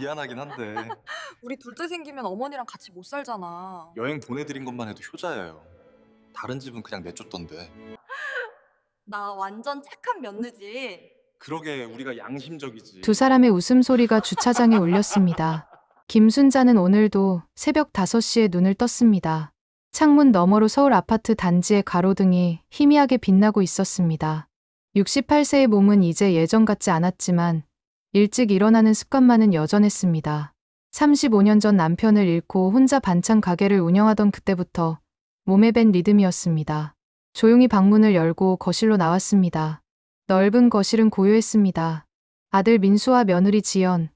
미안하긴 한데 우리 둘째 생기면 어머니랑 같이 못 살잖아. 여행 보내드린 것만 해도 효자예요. 다른 집은 그냥 내쫓던데. 나 완전 착한 며느지. 그러게 우리가 양심적이지. 두 사람의 웃음소리가 주차장에 울렸습니다. 김순자는 오늘도 새벽 5시에 눈을 떴습니다. 창문 너머로 서울 아파트 단지의 가로등이 희미하게 빛나고 있었습니다. 68세의 몸은 이제 예전 같지 않았지만 일찍 일어나는 습관만은 여전했습니다. 35년 전 남편을 잃고 혼자 반찬 가게를 운영하던 그때부터 몸에 밴 리듬이었습니다. 조용히 방문을 열고 거실로 나왔습니다. 넓은 거실은 고요했습니다. 아들 민수와 며느리 지연,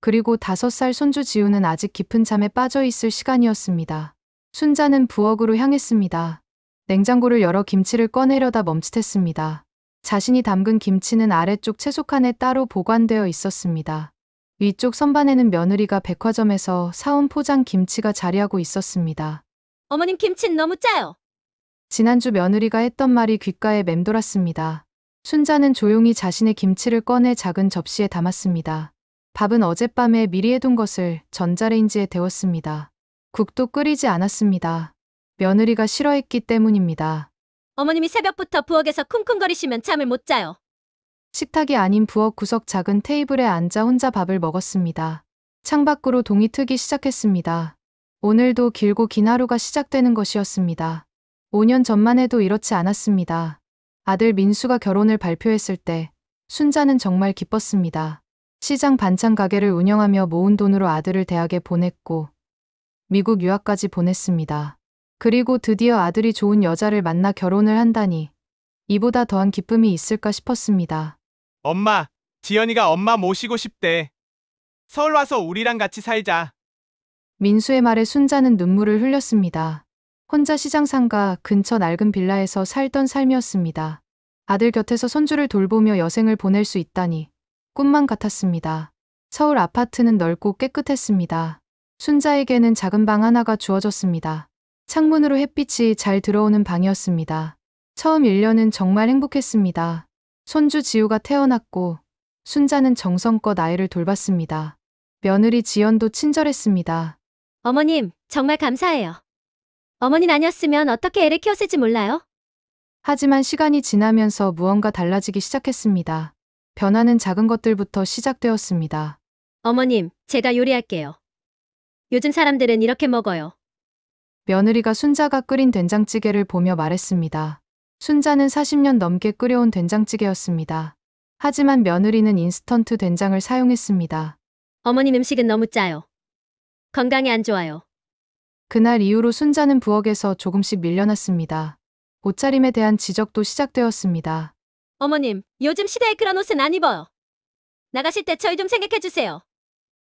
그리고 5살 손주 지우는 아직 깊은 잠에 빠져 있을 시간이었습니다. 순자는 부엌으로 향했습니다. 냉장고를 열어 김치를 꺼내려다 멈칫했습니다. 자신이 담근 김치는 아래쪽 채소칸에 따로 보관되어 있었습니다. 위쪽 선반에는 며느리가 백화점에서 사온 포장 김치가 자리하고 있었습니다. 어머님 김치는 너무 짜요. 지난주 며느리가 했던 말이 귓가에 맴돌았습니다. 순자는 조용히 자신의 김치를 꺼내 작은 접시에 담았습니다. 밥은 어젯밤에 미리 해둔 것을 전자레인지에 데웠습니다. 국도 끓이지 않았습니다. 며느리가 싫어했기 때문입니다. 어머님이 새벽부터 부엌에서 쿵쿵거리시면 잠을 못 자요. 식탁이 아닌 부엌 구석 작은 테이블에 앉아 혼자 밥을 먹었습니다. 창밖으로 동이 트기 시작했습니다. 오늘도 길고 긴 하루가 시작되는 것이었습니다. 5년 전만 해도 이렇지 않았습니다. 아들 민수가 결혼을 발표했을 때 순자는 정말 기뻤습니다. 시장 반찬 가게를 운영하며 모은 돈으로 아들을 대학에 보냈고 미국 유학까지 보냈습니다. 그리고 드디어 아들이 좋은 여자를 만나 결혼을 한다니 이보다 더한 기쁨이 있을까 싶었습니다. 엄마, 지연이가 엄마 모시고 싶대. 서울 와서 우리랑 같이 살자. 민수의 말에 순자는 눈물을 흘렸습니다. 혼자 시장 상가 근처 낡은 빌라에서 살던 삶이었습니다. 아들 곁에서 손주를 돌보며 여생을 보낼 수 있다니 꿈만 같았습니다. 서울 아파트는 넓고 깨끗했습니다. 순자에게는 작은 방 하나가 주어졌습니다. 창문으로 햇빛이 잘 들어오는 방이었습니다. 처음 1년은 정말 행복했습니다. 손주 지우가 태어났고 순자는 정성껏 아이를 돌봤습니다. 며느리 지연도 친절했습니다. 어머님, 정말 감사해요. 어머님 아니었으면 어떻게 애를 키웠을지 몰라요. 하지만 시간이 지나면서 무언가 달라지기 시작했습니다. 변화는 작은 것들부터 시작되었습니다. 어머님, 제가 요리할게요. 요즘 사람들은 이렇게 먹어요. 며느리가 순자가 끓인 된장찌개를 보며 말했습니다. 순자는 40년 넘게 끓여온 된장찌개였습니다. 하지만 며느리는 인스턴트 된장을 사용했습니다. 어머님 음식은 너무 짜요. 건강에 안 좋아요. 그날 이후로 순자는 부엌에서 조금씩 밀려났습니다. 옷차림에 대한 지적도 시작되었습니다. 어머님, 요즘 시대에 그런 옷은 안 입어요. 나가실 때 저희 좀 생각해주세요.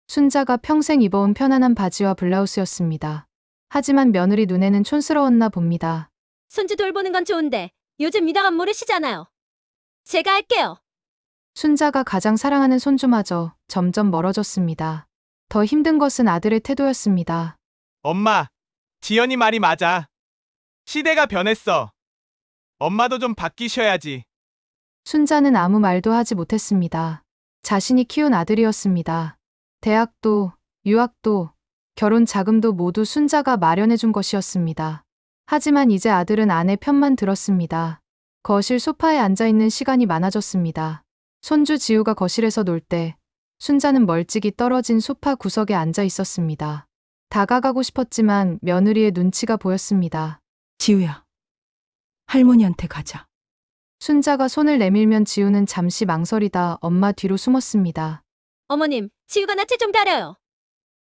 순자가 평생 입어온 편안한 바지와 블라우스였습니다. 하지만 며느리 눈에는 촌스러웠나 봅니다. 손주 돌보는 건 좋은데 요즘 이다감 모르시잖아요. 제가 할게요. 순자가 가장 사랑하는 손주마저 점점 멀어졌습니다. 더 힘든 것은 아들의 태도였습니다. 엄마, 지연이 말이 맞아. 시대가 변했어. 엄마도 좀 바뀌셔야지. 순자는 아무 말도 하지 못했습니다. 자신이 키운 아들이었습니다. 대학도, 유학도, 결혼 자금도 모두 순자가 마련해준 것이었습니다. 하지만 이제 아들은 아내 편만 들었습니다. 거실 소파에 앉아있는 시간이 많아졌습니다. 손주 지우가 거실에서 놀 때 순자는 멀찍이 떨어진 소파 구석에 앉아 있었습니다. 다가가고 싶었지만 며느리의 눈치가 보였습니다. 지우야, 할머니한테 가자. 순자가 손을 내밀면 지우는 잠시 망설이다 엄마 뒤로 숨었습니다. 어머님, 지우가 낯을 좀 가려요.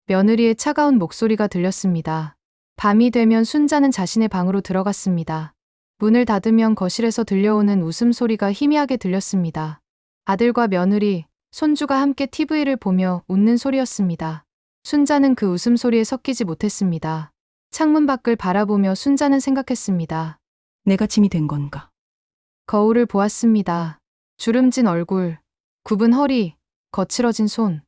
며느리의 차가운 목소리가 들렸습니다. 밤이 되면 순자는 자신의 방으로 들어갔습니다. 문을 닫으면 거실에서 들려오는 웃음소리가 희미하게 들렸습니다. 아들과 며느리, 손주가 함께 TV를 보며 웃는 소리였습니다. 순자는 그 웃음소리에 섞이지 못했습니다. 창문 밖을 바라보며 순자는 생각했습니다. 내가 짐이 된 건가? 거울을 보았습니다. 주름진 얼굴, 굽은 허리, 거칠어진 손.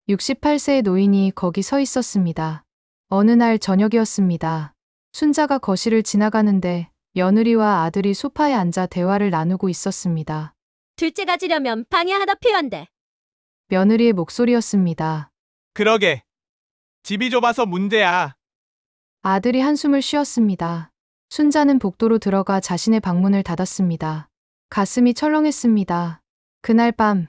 68세의 노인이 거기 서 있었습니다. 어느 날 저녁이었습니다. 순자가 거실을 지나가는데 며느리와 아들이 소파에 앉아 대화를 나누고 있었습니다. 둘째 가지려면 방이 하나 필요한데. 며느리의 목소리였습니다. 그러게. 집이 좁아서 문제야. 아들이 한숨을 쉬었습니다. 순자는 복도로 들어가 자신의 방문을 닫았습니다. 가슴이 철렁했습니다. 그날 밤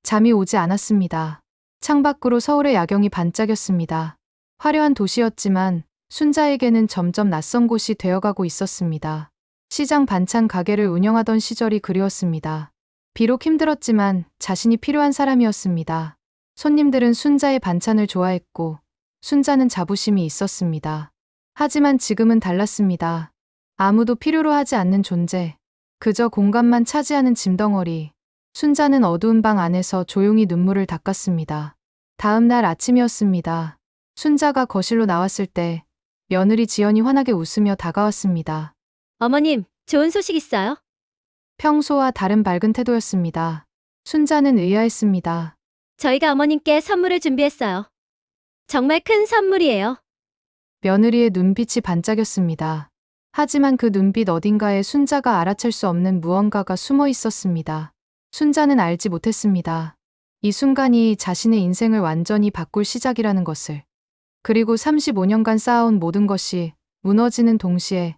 잠이 오지 않았습니다. 창밖으로 서울의 야경이 반짝였습니다. 화려한 도시였지만 순자에게는 점점 낯선 곳이 되어가고 있었습니다. 시장 반찬 가게를 운영하던 시절이 그리웠습니다. 비록 힘들었지만 자신이 필요한 사람이었습니다. 손님들은 순자의 반찬을 좋아했고 순자는 자부심이 있었습니다. 하지만 지금은 달랐습니다. 아무도 필요로 하지 않는 존재, 그저 공간만 차지하는 짐덩어리. 순자는 어두운 방 안에서 조용히 눈물을 닦았습니다. 다음 날 아침이었습니다. 순자가 거실로 나왔을 때 며느리 지연이 환하게 웃으며 다가왔습니다. 어머님, 좋은 소식 있어요? 평소와 다른 밝은 태도였습니다. 순자는 의아했습니다. 저희가 어머님께 선물을 준비했어요. 정말 큰 선물이에요. 며느리의 눈빛이 반짝였습니다. 하지만 그 눈빛 어딘가에 순자가 알아챌 수 없는 무언가가 숨어 있었습니다. 순자는 알지 못했습니다. 이 순간이 자신의 인생을 완전히 바꿀 시작이라는 것을. 그리고 35년간 쌓아온 모든 것이 무너지는 동시에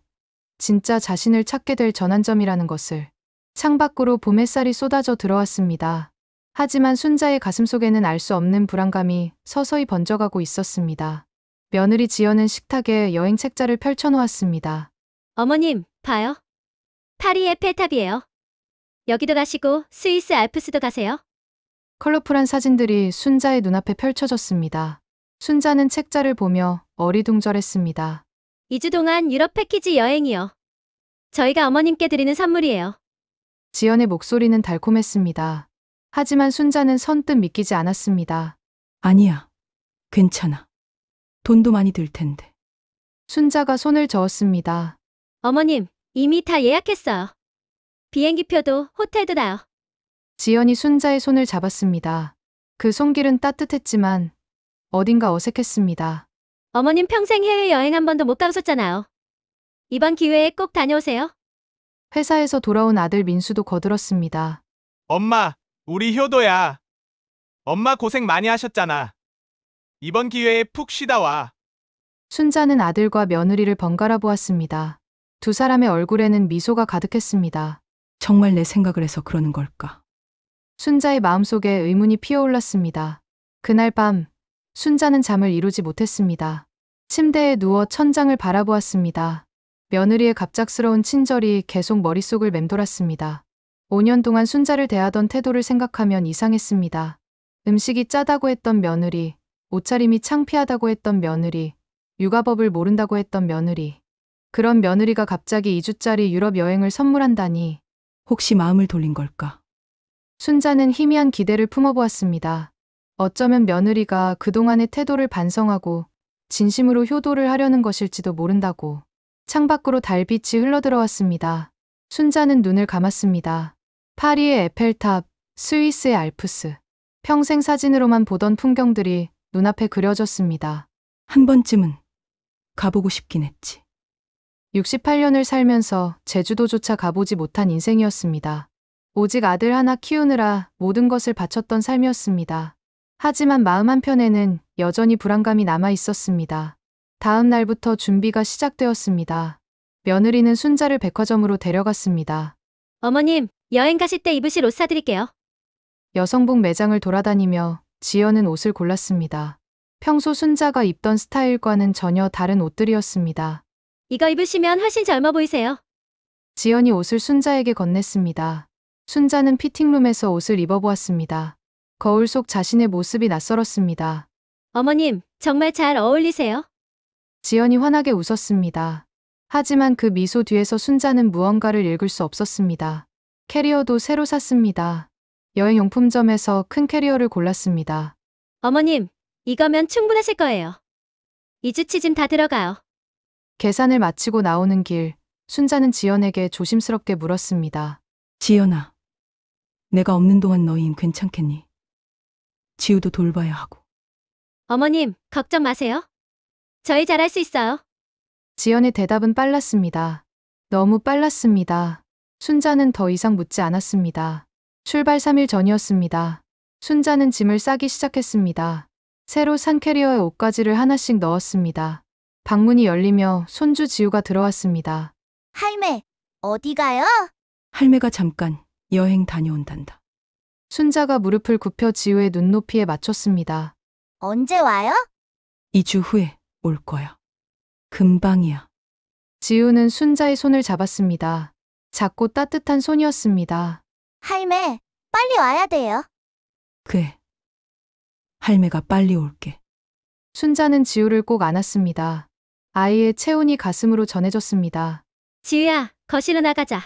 진짜 자신을 찾게 될 전환점이라는 것을. 창밖으로 봄 햇살이 쏟아져 들어왔습니다. 하지만 순자의 가슴속에는 알 수 없는 불안감이 서서히 번져가고 있었습니다. 며느리 지연은 식탁에 여행 책자를 펼쳐놓았습니다. 어머님, 봐요. 파리 에펠탑이에요. 여기도 가시고 스위스 알프스도 가세요. 컬러풀한 사진들이 순자의 눈앞에 펼쳐졌습니다. 순자는 책자를 보며 어리둥절했습니다. 2주 동안 유럽 패키지 여행이요. 저희가 어머님께 드리는 선물이에요. 지연의 목소리는 달콤했습니다. 하지만 순자는 선뜻 믿기지 않았습니다. 아니야. 괜찮아. 돈도 많이 들 텐데. 순자가 손을 저었습니다. 어머님, 이미 다 예약했어요. 비행기표도 호텔도 다요. 지연이 순자의 손을 잡았습니다. 그 손길은 따뜻했지만 어딘가 어색했습니다. 어머님 평생 해외여행 한 번도 못 가보셨잖아요. 이번 기회에 꼭 다녀오세요. 회사에서 돌아온 아들 민수도 거들었습니다. 엄마, 우리 효도야. 엄마 고생 많이 하셨잖아. 이번 기회에 푹 쉬다 와. 순자는 아들과 며느리를 번갈아 보았습니다. 두 사람의 얼굴에는 미소가 가득했습니다. 정말 내 생각을 해서 그러는 걸까? 순자의 마음속에 의문이 피어올랐습니다. 그날 밤 순자는 잠을 이루지 못했습니다. 침대에 누워 천장을 바라보았습니다. 며느리의 갑작스러운 친절이 계속 머릿속을 맴돌았습니다. 5년 동안 순자를 대하던 태도를 생각하면 이상했습니다. 음식이 짜다고 했던 며느리, 옷차림이 창피하다고 했던 며느리, 육아법을 모른다고 했던 며느리. 그런 며느리가 갑자기 2주짜리 유럽 여행을 선물한다니. 혹시 마음을 돌린 걸까? 순자는 희미한 기대를 품어보았습니다. 어쩌면 며느리가 그동안의 태도를 반성하고 진심으로 효도를 하려는 것일지도 모른다고. 창밖으로 달빛이 흘러들어왔습니다. 순자는 눈을 감았습니다. 파리의 에펠탑, 스위스의 알프스. 평생 사진으로만 보던 풍경들이 눈앞에 그려졌습니다. 한 번쯤은 가보고 싶긴 했지. 68년을 살면서 제주도조차 가보지 못한 인생이었습니다. 오직 아들 하나 키우느라 모든 것을 바쳤던 삶이었습니다. 하지만 마음 한편에는 여전히 불안감이 남아 있었습니다. 다음 날부터 준비가 시작되었습니다. 며느리는 순자를 백화점으로 데려갔습니다. 어머님, 여행 가실 때 입으실 옷 사드릴게요. 여성복 매장을 돌아다니며 지연은 옷을 골랐습니다. 평소 순자가 입던 스타일과는 전혀 다른 옷들이었습니다. 이거 입으시면 훨씬 젊어 보이세요. 지연이 옷을 순자에게 건넸습니다. 순자는 피팅룸에서 옷을 입어보았습니다. 거울 속 자신의 모습이 낯설었습니다. 어머님, 정말 잘 어울리세요. 지연이 환하게 웃었습니다. 하지만 그 미소 뒤에서 순자는 무언가를 읽을 수 없었습니다. 캐리어도 새로 샀습니다. 여행용품점에서 큰 캐리어를 골랐습니다. 어머님, 이거면 충분하실 거예요. 2주 치짐 다 들어가요. 계산을 마치고 나오는 길, 순자는 지연에게 조심스럽게 물었습니다. 지연아, 내가 없는 동안 너희는 괜찮겠니? 지우도 돌봐야 하고. 어머님, 걱정 마세요. 저희 잘할 수 있어요. 지연의 대답은 빨랐습니다. 너무 빨랐습니다. 순자는 더 이상 묻지 않았습니다. 출발 3일 전이었습니다. 순자는 짐을 싸기 시작했습니다. 새로 산 캐리어에 옷가지를 하나씩 넣었습니다. 방문이 열리며 손주 지우가 들어왔습니다. 할매, 어디 가요? 할매가 잠깐 여행 다녀온단다. 순자가 무릎을 굽혀 지우의 눈높이에 맞췄습니다. 언제 와요? 2주 후에 올 거야. 금방이야. 지우는 순자의 손을 잡았습니다. 작고 따뜻한 손이었습니다. 할매, 빨리 와야 돼요. 그래. 할매가 빨리 올게. 순자는 지우를 꼭 안았습니다. 아이의 체온이 가슴으로 전해졌습니다. 지우야, 거실로 나가자.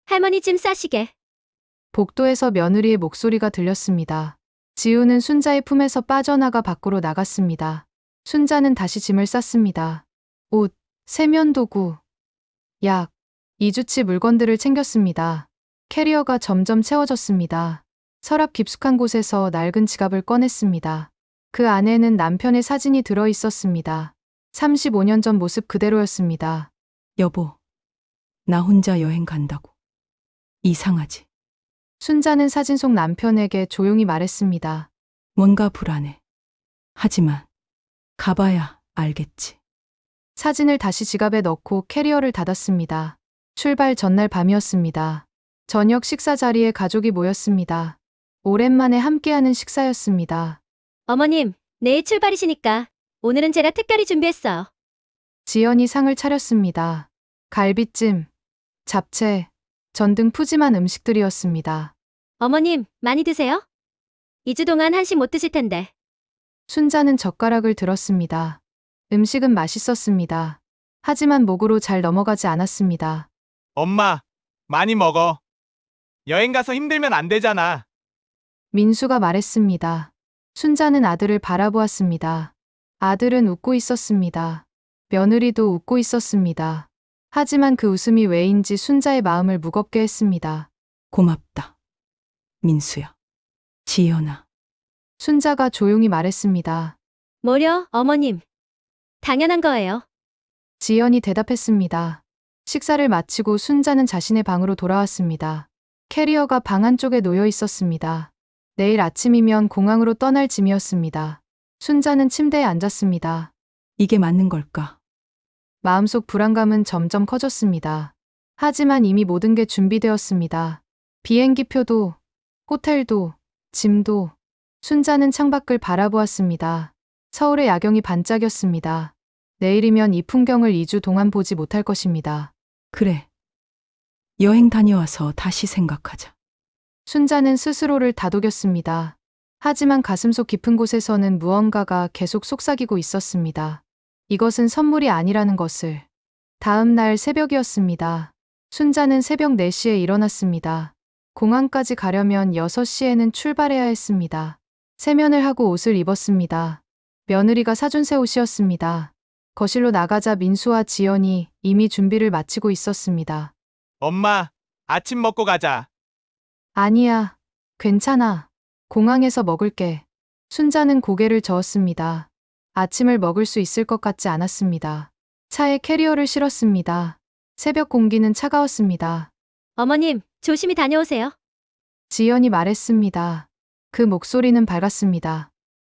할머니 짐 싸시게. 복도에서 며느리의 목소리가 들렸습니다. 지우는 순자의 품에서 빠져나가 밖으로 나갔습니다. 순자는 다시 짐을 쌌습니다. 옷, 세면도구, 약, 2주치 물건들을 챙겼습니다. 캐리어가 점점 채워졌습니다. 서랍 깊숙한 곳에서 낡은 지갑을 꺼냈습니다. 그 안에는 남편의 사진이 들어 있었습니다. 35년 전 모습 그대로였습니다. 여보, 나 혼자 여행 간다고. 이상하지? 순자는 사진 속 남편에게 조용히 말했습니다. 뭔가 불안해. 하지만 가봐야 알겠지. 사진을 다시 지갑에 넣고 캐리어를 닫았습니다. 출발 전날 밤이었습니다. 저녁 식사 자리에 가족이 모였습니다. 오랜만에 함께하는 식사였습니다. 어머님, 내일 출발이시니까 오늘은 제가 특별히 준비했어요. 지연이 상을 차렸습니다. 갈비찜, 잡채, 전 등 푸짐한 음식들이었습니다. 어머님, 많이 드세요? 2주 동안 한식 못 드실 텐데. 순자는 젓가락을 들었습니다. 음식은 맛있었습니다. 하지만 목으로 잘 넘어가지 않았습니다. 엄마, 많이 먹어. 여행 가서 힘들면 안 되잖아. 민수가 말했습니다. 순자는 아들을 바라보았습니다. 아들은 웃고 있었습니다. 며느리도 웃고 있었습니다. 하지만 그 웃음이 왜인지 순자의 마음을 무겁게 했습니다. 고맙다. 민수야. 지연아. 순자가 조용히 말했습니다. 뭐려, 어머님. 당연한 거예요. 지연이 대답했습니다. 식사를 마치고 순자는 자신의 방으로 돌아왔습니다. 캐리어가 방 한쪽에 놓여 있었습니다. 내일 아침이면 공항으로 떠날 짐이었습니다. 순자는 침대에 앉았습니다. 이게 맞는 걸까? 마음속 불안감은 점점 커졌습니다. 하지만 이미 모든 게 준비되었습니다. 비행기표도, 호텔도, 짐도. 순자는 창밖을 바라보았습니다. 서울의 야경이 반짝였습니다. 내일이면 이 풍경을 2주 동안 보지 못할 것입니다. 그래. 여행 다녀와서 다시 생각하자. 순자는 스스로를 다독였습니다. 하지만 가슴속 깊은 곳에서는 무언가가 계속 속삭이고 있었습니다. 이것은 선물이 아니라는 것을. 다음 날 새벽이었습니다. 순자는 새벽 4시에 일어났습니다. 공항까지 가려면 6시에는 출발해야 했습니다. 세면을 하고 옷을 입었습니다. 며느리가 사준 새 옷이었습니다. 거실로 나가자 민수와 지연이 이미 준비를 마치고 있었습니다. 엄마, 아침 먹고 가자. 아니야, 괜찮아. 공항에서 먹을게. 순자는 고개를 저었습니다. 아침을 먹을 수 있을 것 같지 않았습니다. 차에 캐리어를 실었습니다. 새벽 공기는 차가웠습니다. 어머님, 조심히 다녀오세요. 지연이 말했습니다. 그 목소리는 밝았습니다.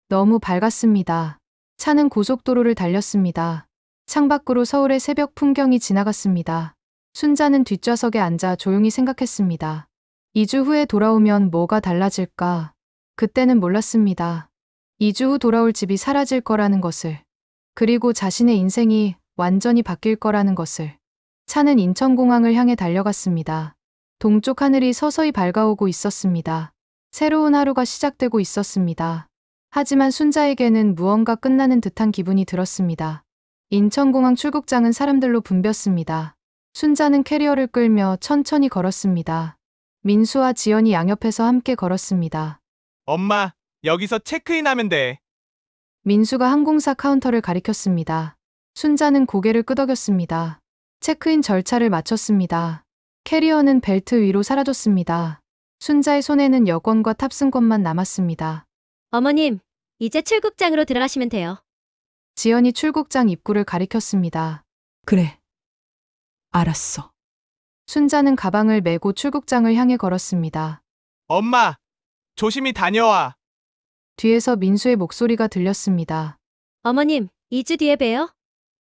너무 밝았습니다. 차는 고속도로를 달렸습니다. 창밖으로 서울의 새벽 풍경이 지나갔습니다. 순자는 뒷좌석에 앉아 조용히 생각했습니다. 2주 후에 돌아오면 뭐가 달라질까? 그때는 몰랐습니다. 2주 후 돌아올 집이 사라질 거라는 것을. 그리고 자신의 인생이 완전히 바뀔 거라는 것을. 차는 인천공항을 향해 달려갔습니다. 동쪽 하늘이 서서히 밝아오고 있었습니다. 새로운 하루가 시작되고 있었습니다. 하지만 순자에게는 무언가 끝나는 듯한 기분이 들었습니다. 인천공항 출국장은 사람들로 붐볐습니다. 순자는 캐리어를 끌며 천천히 걸었습니다. 민수와 지연이 양옆에서 함께 걸었습니다. 엄마, 여기서 체크인하면 돼. 민수가 항공사 카운터를 가리켰습니다. 순자는 고개를 끄덕였습니다. 체크인 절차를 마쳤습니다. 캐리어는 벨트 위로 사라졌습니다. 순자의 손에는 여권과 탑승권만 남았습니다. 어머님, 이제 출국장으로 들어가시면 돼요. 지연이 출국장 입구를 가리켰습니다. 그래. 알았어. 순자는 가방을 메고 출국장을 향해 걸었습니다. 엄마, 조심히 다녀와. 뒤에서 민수의 목소리가 들렸습니다. 어머님, 2주 뒤에 봬요.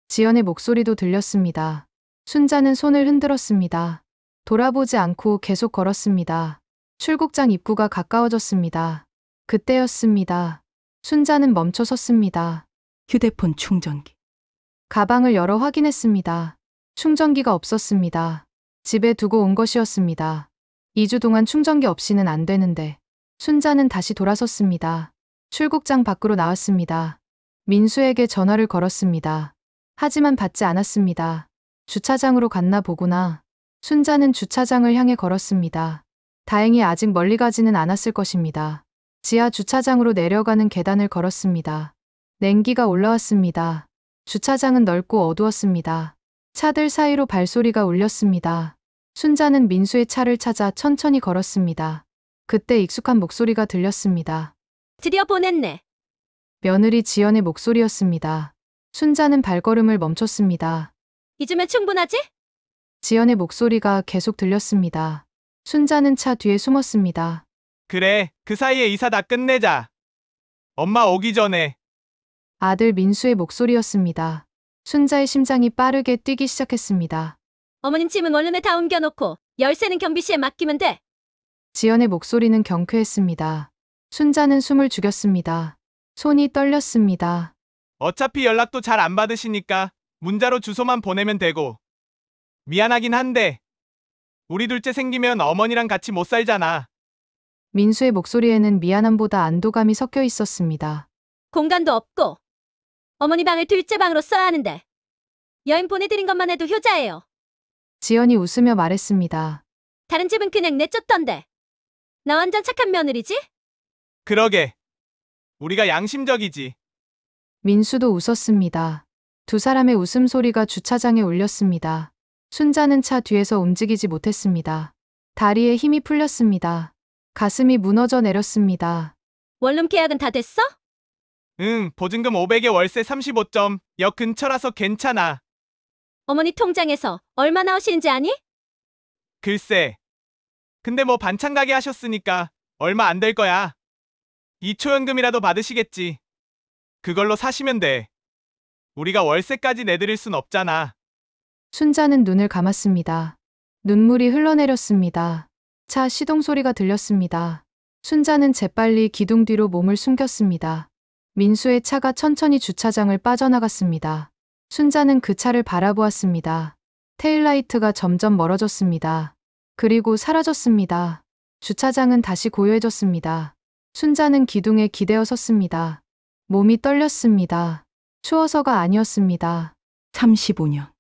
지연의 목소리도 들렸습니다. 순자는 손을 흔들었습니다. 돌아보지 않고 계속 걸었습니다. 출국장 입구가 가까워졌습니다. 그때였습니다. 순자는 멈춰 섰습니다. 휴대폰 충전기. 가방을 열어 확인했습니다. 충전기가 없었습니다. 집에 두고 온 것이었습니다. 2주 동안 충전기 없이는 안 되는데. 순자는 다시 돌아섰습니다. 출국장 밖으로 나왔습니다. 민수에게 전화를 걸었습니다. 하지만 받지 않았습니다. 주차장으로 갔나 보구나. 순자는 주차장을 향해 걸었습니다. 다행히 아직 멀리 가지는 않았을 것입니다. 지하 주차장으로 내려가는 계단을 걸었습니다. 냉기가 올라왔습니다. 주차장은 넓고 어두웠습니다. 차들 사이로 발소리가 울렸습니다. 순자는 민수의 차를 찾아 천천히 걸었습니다. 그때 익숙한 목소리가 들렸습니다. 드디어 보냈네. 며느리 지연의 목소리였습니다. 순자는 발걸음을 멈췄습니다. 2주면 충분하지? 지연의 목소리가 계속 들렸습니다. 순자는 차 뒤에 숨었습니다. 그래, 그 사이에 이사 다 끝내자. 엄마 오기 전에. 아들 민수의 목소리였습니다. 순자의 심장이 빠르게 뛰기 시작했습니다. 어머님 짐은 원룸에 다 옮겨놓고 열쇠는 경비실에 맡기면 돼. 지연의 목소리는 경쾌했습니다. 순자는 숨을 죽였습니다. 손이 떨렸습니다. 어차피 연락도 잘 안 받으시니까 문자로 주소만 보내면 되고. 미안하긴 한데 우리 둘째 생기면 어머니랑 같이 못 살잖아. 민수의 목소리에는 미안함보다 안도감이 섞여 있었습니다. 공간도 없고 어머니 방을 둘째 방으로 써야 하는데 여행 보내드린 것만 해도 효자예요. 지연이 웃으며 말했습니다. 다른 집은 그냥 내쫓던데. 나 완전 착한 며느리지? 그러게. 우리가 양심적이지. 민수도 웃었습니다. 두 사람의 웃음소리가 주차장에 울렸습니다. 순자는 차 뒤에서 움직이지 못했습니다. 다리에 힘이 풀렸습니다. 가슴이 무너져 내렸습니다. 원룸 계약은 다 됐어? 응, 보증금 500에 월세 35점. 역 근처라서 괜찮아. 어머니 통장에서 얼마 나오시는지 아니? 글쎄. 근데 뭐 반찬 가게 하셨으니까 얼마 안 될 거야. 2초연금이라도 받으시겠지. 그걸로 사시면 돼. 우리가 월세까지 내드릴 순 없잖아. 순자는 눈을 감았습니다. 눈물이 흘러내렸습니다. 차 시동 소리가 들렸습니다. 순자는 재빨리 기둥 뒤로 몸을 숨겼습니다. 민수의 차가 천천히 주차장을 빠져나갔습니다. 순자는 그 차를 바라보았습니다. 테일라이트가 점점 멀어졌습니다. 그리고 사라졌습니다. 주차장은 다시 고요해졌습니다. 순자는 기둥에 기대어 섰습니다. 몸이 떨렸습니다. 추워서가 아니었습니다. 35년.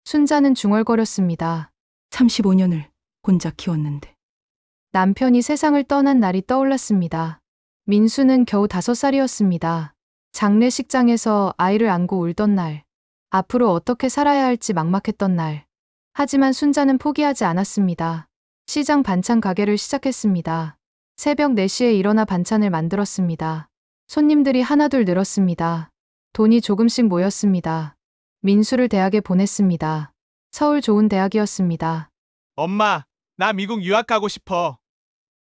순자는 중얼거렸습니다. 35년을 혼자 키웠는데. 남편이 세상을 떠난 날이 떠올랐습니다. 민수는 겨우 5살이었습니다. 장례식장에서 아이를 안고 울던 날. 앞으로 어떻게 살아야 할지 막막했던 날. 하지만 순자는 포기하지 않았습니다. 시장 반찬 가게를 시작했습니다. 새벽 4시에 일어나 반찬을 만들었습니다. 손님들이 하나둘 늘었습니다. 돈이 조금씩 모였습니다. 민수를 대학에 보냈습니다. 서울 좋은 대학이었습니다. 엄마, 나 미국 유학 가고 싶어.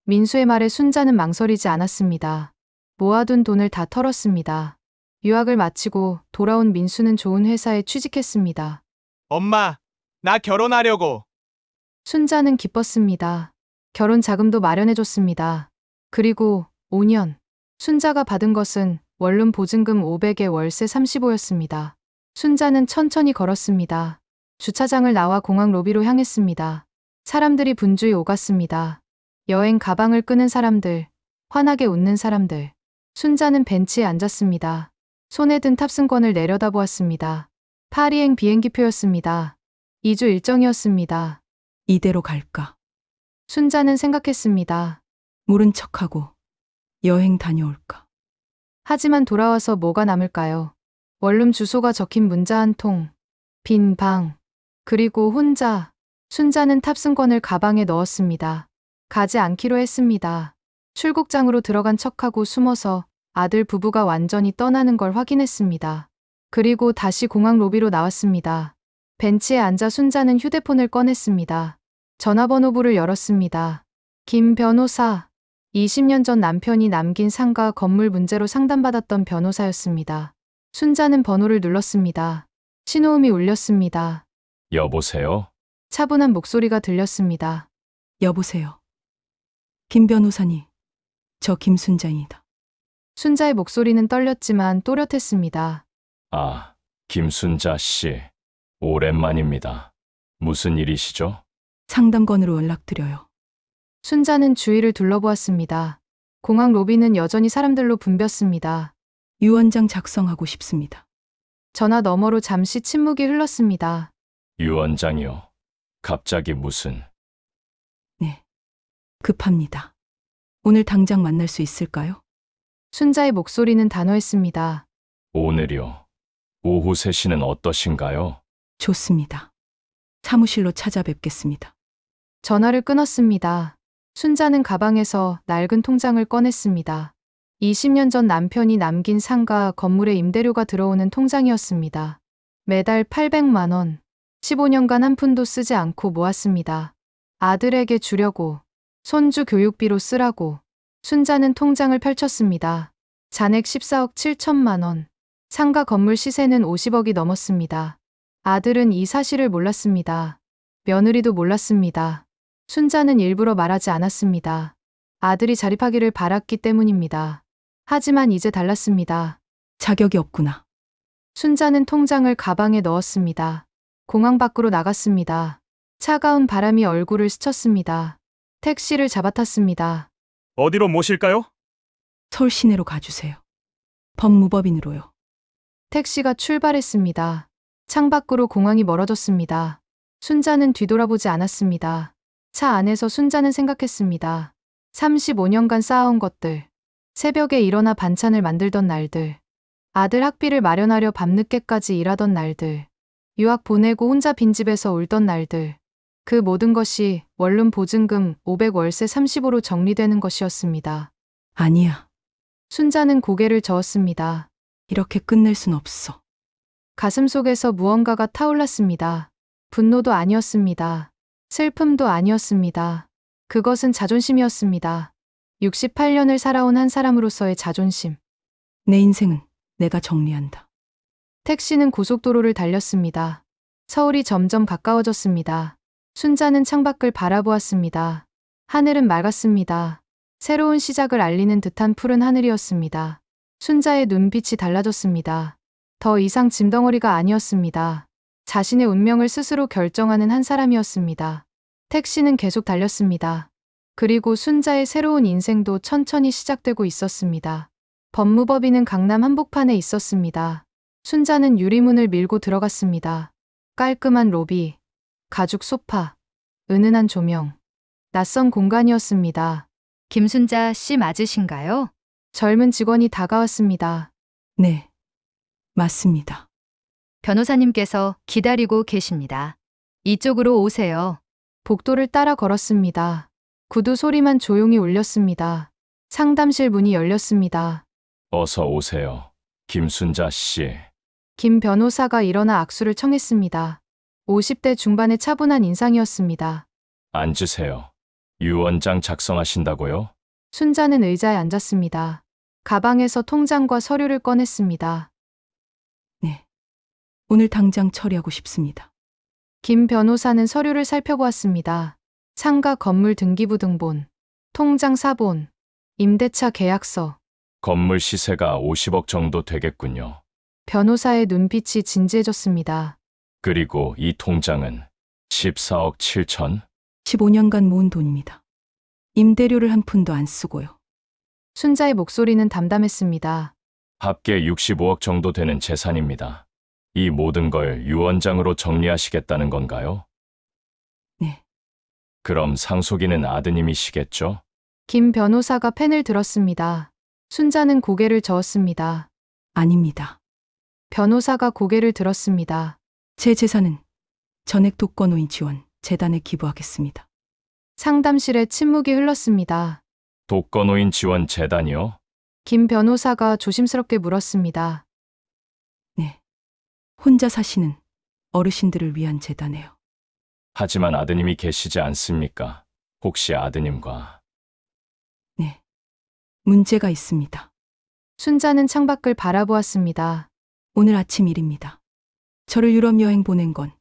민수의 말에 순자는 망설이지 않았습니다. 모아둔 돈을 다 털었습니다. 유학을 마치고 돌아온 민수는 좋은 회사에 취직했습니다. 엄마, 나 결혼하려고. 순자는 기뻤습니다. 결혼 자금도 마련해줬습니다. 그리고 5년. 순자가 받은 것은 원룸 보증금 500에 월세 35였습니다. 순자는 천천히 걸었습니다. 주차장을 나와 공항 로비로 향했습니다. 사람들이 분주히 오갔습니다. 여행 가방을 끄는 사람들, 환하게 웃는 사람들. 순자는 벤치에 앉았습니다. 손에 든 탑승권을 내려다보았습니다. 파리행 비행기표였습니다. 2주 일정이었습니다. 이대로 갈까? 순자는 생각했습니다. 모른 척하고 여행 다녀올까? 하지만 돌아와서 뭐가 남을까요? 원룸 주소가 적힌 문자 한 통, 빈 방, 그리고 혼자. 순자는 탑승권을 가방에 넣었습니다. 가지 않기로 했습니다. 출국장으로 들어간 척하고 숨어서 아들 부부가 완전히 떠나는 걸 확인했습니다. 그리고 다시 공항 로비로 나왔습니다. 벤치에 앉아 순자는 휴대폰을 꺼냈습니다. 전화번호부를 열었습니다. 김 변호사. 20년 전 남편이 남긴 상가 건물 문제로 상담받았던 변호사였습니다. 순자는 번호를 눌렀습니다. 신호음이 울렸습니다. 여보세요? 차분한 목소리가 들렸습니다. 여보세요. 김 변호사님, 저 김순자입니다. 순자의 목소리는 떨렸지만 또렷했습니다. 아, 김순자 씨. 오랜만입니다. 무슨 일이시죠? 상담건으로 연락드려요. 순자는 주위를 둘러보았습니다. 공항 로비는 여전히 사람들로 붐볐습니다. 유언장 작성하고 싶습니다. 전화 너머로 잠시 침묵이 흘렀습니다. 유언장이요. 갑자기 무슨... 네. 급합니다. 오늘 당장 만날 수 있을까요? 순자의 목소리는 단호했습니다. 오늘이요. 오후 3시는 어떠신가요? 좋습니다. 사무실로 찾아뵙겠습니다. 전화를 끊었습니다. 순자는 가방에서 낡은 통장을 꺼냈습니다. 20년 전 남편이 남긴 상가 건물에 임대료가 들어오는 통장이었습니다. 매달 800만 원, 15년간 한 푼도 쓰지 않고 모았습니다. 아들에게 주려고, 손주 교육비로 쓰라고. 순자는 통장을 펼쳤습니다. 잔액 14억 7천만 원. 상가 건물 시세는 50억이 넘었습니다. 아들은 이 사실을 몰랐습니다. 며느리도 몰랐습니다. 순자는 일부러 말하지 않았습니다. 아들이 자립하기를 바랐기 때문입니다. 하지만 이제 달랐습니다. 자격이 없구나. 순자는 통장을 가방에 넣었습니다. 공항 밖으로 나갔습니다. 차가운 바람이 얼굴을 스쳤습니다. 택시를 잡아탔습니다. 어디로 모실까요? 서울 시내로 가주세요. 법무법인으로요. 택시가 출발했습니다. 창밖으로 공항이 멀어졌습니다. 순자는 뒤돌아보지 않았습니다. 차 안에서 순자는 생각했습니다. 35년간 쌓아온 것들. 새벽에 일어나 반찬을 만들던 날들. 아들 학비를 마련하려 밤늦게까지 일하던 날들. 유학 보내고 혼자 빈집에서 울던 날들. 그 모든 것이 원룸 보증금 500 월세 35로 정리되는 것이었습니다. 아니야. 순자는 고개를 저었습니다. 이렇게 끝낼 순 없어. 가슴속에서 무언가가 타올랐습니다. 분노도 아니었습니다. 슬픔도 아니었습니다. 그것은 자존심이었습니다. 68년을 살아온 한 사람으로서의 자존심. 내 인생은 내가 정리한다. 택시는 고속도로를 달렸습니다. 서울이 점점 가까워졌습니다. 순자는 창밖을 바라보았습니다. 하늘은 맑았습니다. 새로운 시작을 알리는 듯한 푸른 하늘이었습니다. 순자의 눈빛이 달라졌습니다. 더 이상 짐덩어리가 아니었습니다. 자신의 운명을 스스로 결정하는 한 사람이었습니다. 택시는 계속 달렸습니다. 그리고 순자의 새로운 인생도 천천히 시작되고 있었습니다. 법무법인은 강남 한복판에 있었습니다. 순자는 유리문을 밀고 들어갔습니다. 깔끔한 로비, 가죽 소파, 은은한 조명, 낯선 공간이었습니다. 김순자 씨 맞으신가요? 젊은 직원이 다가왔습니다. 네. 맞습니다. 변호사님께서 기다리고 계십니다. 이쪽으로 오세요. 복도를 따라 걸었습니다. 구두 소리만 조용히 울렸습니다. 상담실 문이 열렸습니다. 어서 오세요. 김순자 씨. 김 변호사가 일어나 악수를 청했습니다. 50대 중반의 차분한 인상이었습니다. 앉으세요. 유언장 작성하신다고요? 순자는 의자에 앉았습니다. 가방에서 통장과 서류를 꺼냈습니다. 네. 오늘 당장 처리하고 싶습니다. 김 변호사는 서류를 살펴보았습니다. 상가 건물 등기부 등본, 통장 사본, 임대차 계약서. 건물 시세가 50억 정도 되겠군요. 변호사의 눈빛이 진지해졌습니다. 그리고 이 통장은 14억 7천? 15년간 모은 돈입니다. 임대료를 한 푼도 안 쓰고요. 순자의 목소리는 담담했습니다. 합계 65억 정도 되는 재산입니다. 이 모든 걸 유언장으로 정리하시겠다는 건가요? 네. 그럼 상속인은 아드님이시겠죠? 김 변호사가 펜을 들었습니다. 순자는 고개를 저었습니다. 아닙니다. 변호사가 고개를 들었습니다. 제 재산은 전액 독거노인 지원 재단에 기부하겠습니다. 상담실에 침묵이 흘렀습니다. 독거노인 지원 재단이요? 김 변호사가 조심스럽게 물었습니다. 네. 혼자 사시는 어르신들을 위한 재단이에요. 하지만 아드님이 계시지 않습니까? 혹시 아드님과... 네. 문제가 있습니다. 순자는 창밖을 바라보았습니다. 오늘 아침 일입니다. 저를 유럽 여행 보낸 건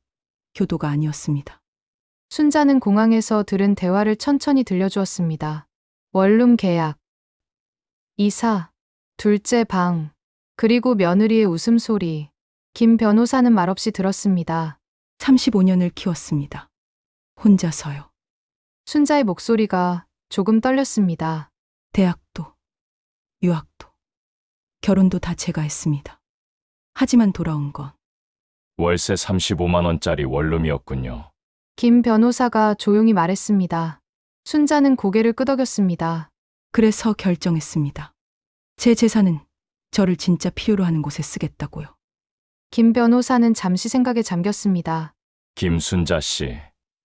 효도가 아니었습니다. 순자는 공항에서 들은 대화를 천천히 들려주었습니다. 원룸 계약, 이사, 둘째 방, 그리고 며느리의 웃음소리. 김 변호사는 말없이 들었습니다. 35년을 키웠습니다. 혼자서요. 순자의 목소리가 조금 떨렸습니다. 대학도, 유학도, 결혼도 다 제가 했습니다. 하지만 돌아온 건 월세 35만 원짜리 원룸이었군요. 김 변호사가 조용히 말했습니다. 순자는 고개를 끄덕였습니다. 그래서 결정했습니다. 제 재산은 저를 진짜 필요로 하는 곳에 쓰겠다고요. 김 변호사는 잠시 생각에 잠겼습니다. 김순자 씨,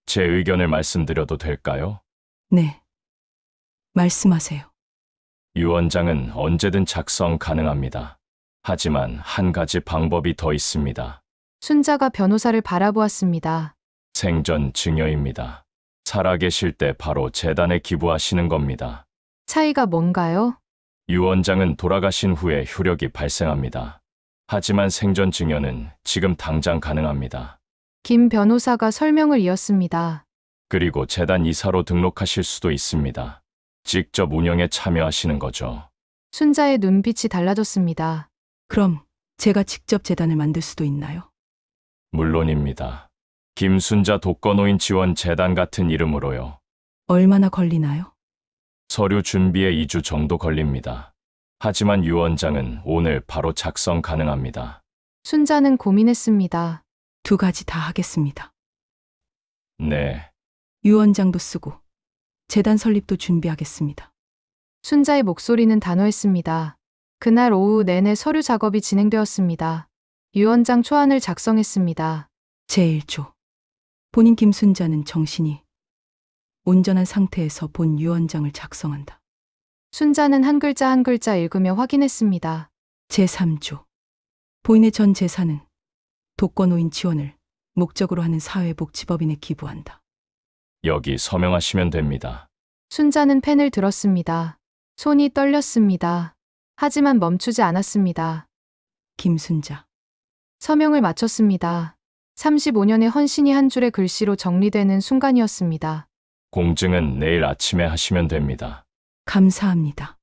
제 의견을 말씀드려도 될까요? 네. 말씀하세요. 유언장은 언제든 작성 가능합니다. 하지만 한 가지 방법이 더 있습니다. 순자가 변호사를 바라보았습니다. 생전 증여입니다. 살아계실 때 바로 재단에 기부하시는 겁니다. 차이가 뭔가요? 유언장은 돌아가신 후에 효력이 발생합니다. 하지만 생전 증여는 지금 당장 가능합니다. 김 변호사가 설명을 이었습니다. 그리고 재단 이사로 등록하실 수도 있습니다. 직접 운영에 참여하시는 거죠. 순자의 눈빛이 달라졌습니다. 그럼 제가 직접 재단을 만들 수도 있나요? 물론입니다. 김순자 독거노인 지원 재단 같은 이름으로요. 얼마나 걸리나요? 서류 준비에 2주 정도 걸립니다. 하지만 유언장은 오늘 바로 작성 가능합니다. 순자는 고민했습니다. 2가지 다 하겠습니다. 네, 유언장도 쓰고 재단 설립도 준비하겠습니다. 순자의 목소리는 단호했습니다. 그날 오후 내내 서류 작업이 진행되었습니다. 유언장 초안을 작성했습니다. 제1조. 본인 김순자는 정신이 온전한 상태에서 본 유언장을 작성한다. 순자는 한 글자 한 글자 읽으며 확인했습니다. 제3조. 본인의 전 재산은 독거노인 지원을 목적으로 하는 사회복지법인에 기부한다. 여기 서명하시면 됩니다. 순자는 펜을 들었습니다. 손이 떨렸습니다. 하지만 멈추지 않았습니다. 김순자. 서명을 마쳤습니다. 35년의 헌신이 한 줄의 글씨로 정리되는 순간이었습니다. 공증은 내일 아침에 하시면 됩니다. 감사합니다.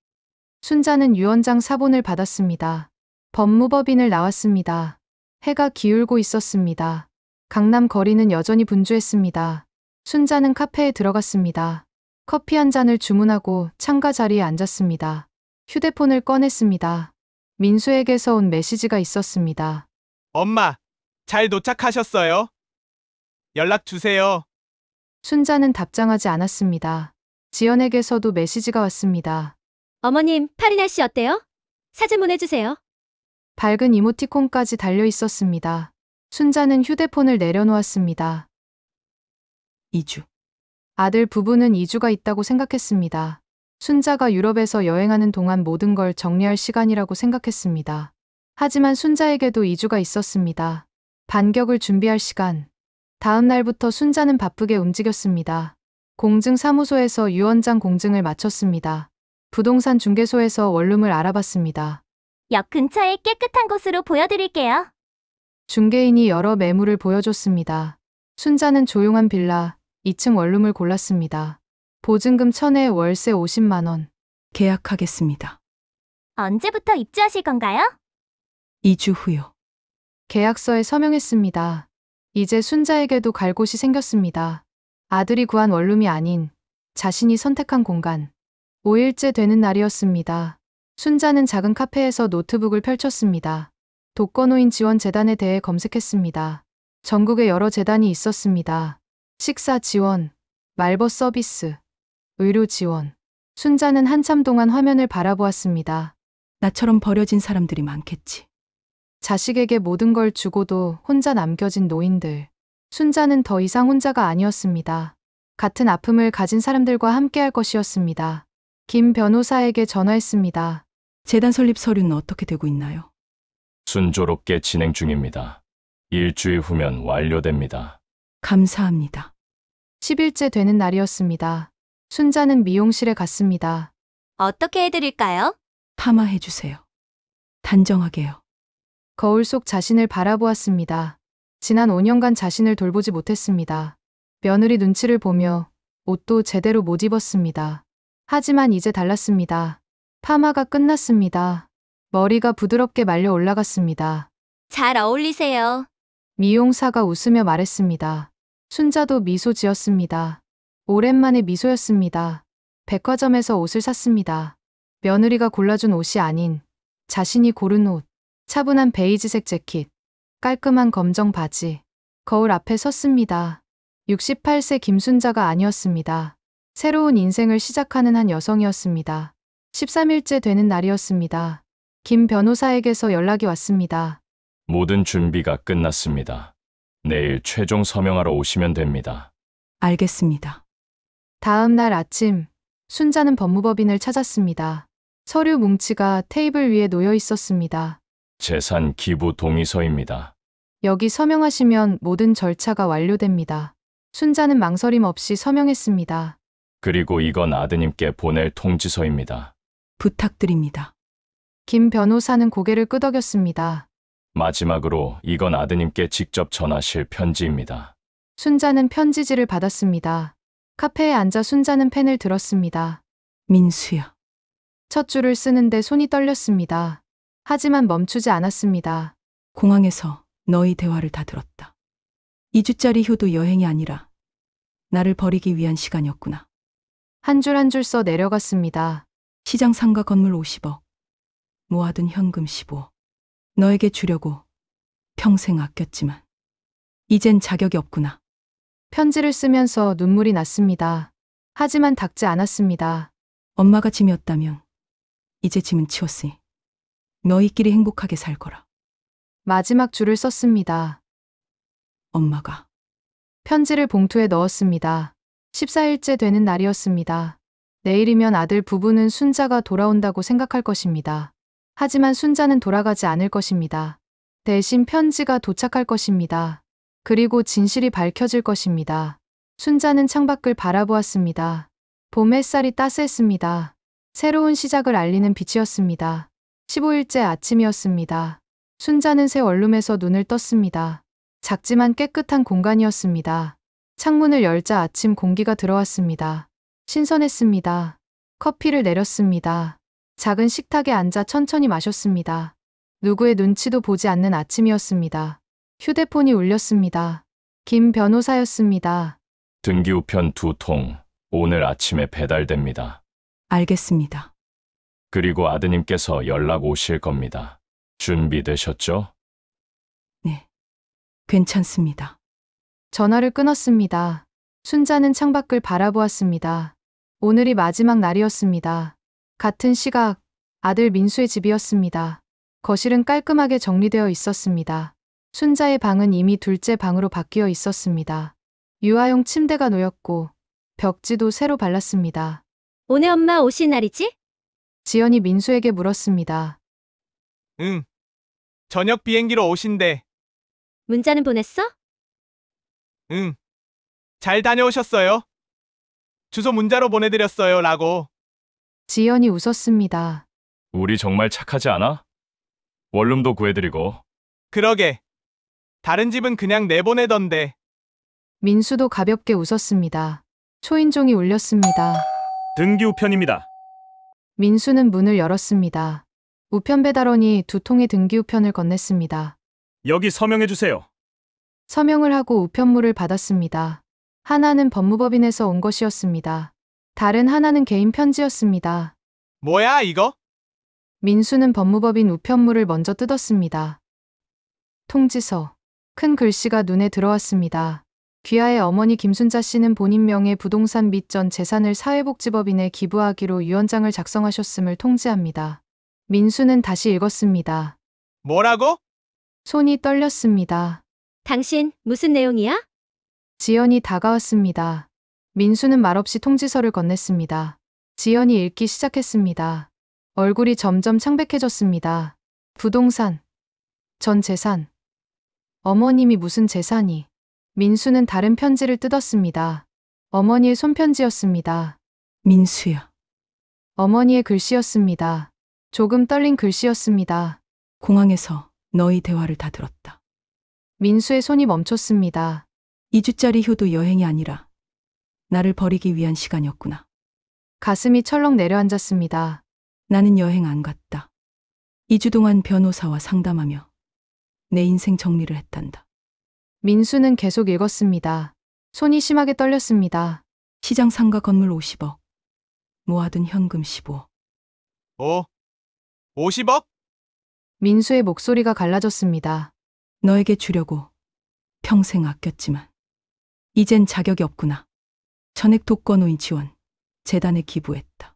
순자는 유언장 사본을 받았습니다. 법무법인을 나왔습니다. 해가 기울고 있었습니다. 강남 거리는 여전히 분주했습니다. 순자는 카페에 들어갔습니다. 커피 한 잔을 주문하고 창가 자리에 앉았습니다. 휴대폰을 꺼냈습니다. 민수에게서 온 메시지가 있었습니다. 엄마, 잘 도착하셨어요? 연락 주세요. 순자는 답장하지 않았습니다. 지연에게서도 메시지가 왔습니다. 어머님, 파리 날씨 어때요? 사진 보내주세요. 밝은 이모티콘까지 달려 있었습니다. 순자는 휴대폰을 내려놓았습니다. 2주. 아들 부부는 2주가 있다고 생각했습니다. 순자가 유럽에서 여행하는 동안 모든 걸 정리할 시간이라고 생각했습니다. 하지만 순자에게도 2주가 있었습니다. 반격을 준비할 시간. 다음 날부터 순자는 바쁘게 움직였습니다. 공증사무소에서 유언장 공증을 마쳤습니다. 부동산 중개소에서 원룸을 알아봤습니다. 역 근처에 깨끗한 곳으로 보여드릴게요. 중개인이 여러 매물을 보여줬습니다. 순자는 조용한 빌라, 2층 원룸을 골랐습니다. 보증금 1,000에 월세 50만 원. 계약하겠습니다. 언제부터 입주하실 건가요? 2주 후요. 계약서에 서명했습니다. 이제 순자에게도 갈 곳이 생겼습니다. 아들이 구한 원룸이 아닌 자신이 선택한 공간. 5일째 되는 날이었습니다. 순자는 작은 카페에서 노트북을 펼쳤습니다. 독거노인 지원 재단에 대해 검색했습니다. 전국에 여러 재단이 있었습니다. 식사 지원, 말버 서비스, 의료 지원. 순자는 한참 동안 화면을 바라보았습니다. 나처럼 버려진 사람들이 많겠지. 자식에게 모든 걸 주고도 혼자 남겨진 노인들. 순자는 더 이상 혼자가 아니었습니다. 같은 아픔을 가진 사람들과 함께할 것이었습니다. 김 변호사에게 전화했습니다. 재단 설립 서류는 어떻게 되고 있나요? 순조롭게 진행 중입니다. 일주일 후면 완료됩니다. 감사합니다. 10일째 되는 날이었습니다. 순자는 미용실에 갔습니다. 어떻게 해드릴까요? 파마해주세요. 단정하게요. 거울 속 자신을 바라보았습니다. 지난 5년간 자신을 돌보지 못했습니다. 며느리 눈치를 보며 옷도 제대로 못 입었습니다. 하지만 이제 달랐습니다. 파마가 끝났습니다. 머리가 부드럽게 말려 올라갔습니다. 잘 어울리세요. 미용사가 웃으며 말했습니다. 순자도 미소 지었습니다. 오랜만에 미소였습니다. 백화점에서 옷을 샀습니다. 며느리가 골라준 옷이 아닌 자신이 고른 옷. 차분한 베이지색 재킷, 깔끔한 검정 바지. 거울 앞에 섰습니다. 68세 김순자가 아니었습니다. 새로운 인생을 시작하는 한 여성이었습니다. 13일째 되는 날이었습니다. 김 변호사에게서 연락이 왔습니다. 모든 준비가 끝났습니다. 내일 최종 서명하러 오시면 됩니다. 알겠습니다. 다음 날 아침, 순자는 법무법인을 찾았습니다. 서류 뭉치가 테이블 위에 놓여 있었습니다. 재산 기부 동의서입니다. 여기 서명하시면 모든 절차가 완료됩니다. 순자는 망설임 없이 서명했습니다. 그리고 이건 아드님께 보낼 통지서입니다. 부탁드립니다. 김 변호사는 고개를 끄덕였습니다. 마지막으로 이건 아드님께 직접 전하실 편지입니다. 순자는 편지지를 받았습니다. 카페에 앉아 순자는 펜을 들었습니다. 민수야. 첫 줄을 쓰는데 손이 떨렸습니다. 하지만 멈추지 않았습니다. 공항에서 너희 대화를 다 들었다. 2주짜리 효도 여행이 아니라 나를 버리기 위한 시간이었구나. 한 줄 한 줄 써 내려갔습니다. 시장 상가 건물 50억. 모아둔 현금 15억. 너에게 주려고 평생 아꼈지만 이젠 자격이 없구나. 편지를 쓰면서 눈물이 났습니다. 하지만 닦지 않았습니다. 엄마가 짐이었다면 이제 짐은 치웠으니 너희끼리 행복하게 살 거라. 마지막 줄을 썼습니다. 엄마가. 편지를 봉투에 넣었습니다. 14일째 되는 날이었습니다. 내일이면 아들 부부는 순자가 돌아온다고 생각할 것입니다. 하지만 순자는 돌아가지 않을 것입니다. 대신 편지가 도착할 것입니다. 그리고 진실이 밝혀질 것입니다. 순자는 창밖을 바라보았습니다. 봄 햇살이 따스했습니다. 새로운 시작을 알리는 빛이었습니다. 15일째 아침이었습니다. 순자는 새 원룸에서 눈을 떴습니다. 작지만 깨끗한 공간이었습니다. 창문을 열자 아침 공기가 들어왔습니다. 신선했습니다. 커피를 내렸습니다. 작은 식탁에 앉아 천천히 마셨습니다. 누구의 눈치도 보지 않는 아침이었습니다. 휴대폰이 울렸습니다. 김 변호사였습니다. 등기 우편 2통, 오늘 아침에 배달됩니다. 알겠습니다. 그리고 아드님께서 연락 오실 겁니다. 준비되셨죠? 네. 괜찮습니다. 전화를 끊었습니다. 순자는 창밖을 바라보았습니다. 오늘이 마지막 날이었습니다. 같은 시각, 아들 민수의 집이었습니다. 거실은 깔끔하게 정리되어 있었습니다. 순자의 방은 이미 둘째 방으로 바뀌어 있었습니다. 유아용 침대가 놓였고 벽지도 새로 발랐습니다. 오늘 엄마 오신 날이지? 지연이 민수에게 물었습니다. 응. 저녁 비행기로 오신대. 문자는 보냈어? 응. 잘 다녀오셨어요? 주소 문자로 보내드렸어요. 라고. 지연이 웃었습니다. 우리 정말 착하지 않아? 원룸도 구해드리고. 그러게. 다른 집은 그냥 내보내던데. 민수도 가볍게 웃었습니다. 초인종이 울렸습니다. 등기 우편입니다. 민수는 문을 열었습니다. 우편 배달원이 2통의 등기 우편을 건넸습니다. 여기 서명해 주세요. 서명을 하고 우편물을 받았습니다. 하나는 법무법인에서 온 것이었습니다. 다른 하나는 개인 편지였습니다. 뭐야 이거? 민수는 법무법인 우편물을 먼저 뜯었습니다. 통지서. 큰 글씨가 눈에 들어왔습니다. 귀하의 어머니 김순자 씨는 본인 명의 부동산 및 전 재산을 사회복지법인에 기부하기로 유언장을 작성하셨음을 통지합니다. 민수는 다시 읽었습니다. 뭐라고? 손이 떨렸습니다. 당신 무슨 내용이야? 지연이 다가왔습니다. 민수는 말없이 통지서를 건넸습니다. 지연이 읽기 시작했습니다. 얼굴이 점점 창백해졌습니다. 부동산, 전 재산. 어머님이 무슨 재산이. 민수는 다른 편지를 뜯었습니다. 어머니의 손편지였습니다. 민수야. 어머니의 글씨였습니다. 조금 떨린 글씨였습니다. 공항에서 너희 대화를 다 들었다. 민수의 손이 멈췄습니다. 2주짜리 효도 여행이 아니라 나를 버리기 위한 시간이었구나. 가슴이 철렁 내려앉았습니다. 나는 여행 안 갔다. 2주 동안 변호사와 상담하며 내 인생 정리를 했단다. 민수는 계속 읽었습니다. 손이 심하게 떨렸습니다. 시장 상가 건물 50억. 모아둔 현금 15억. 50억? 민수의 목소리가 갈라졌습니다. 너에게 주려고 평생 아꼈지만 이젠 자격이 없구나. 전액 독거노인 지원 재단에 기부했다.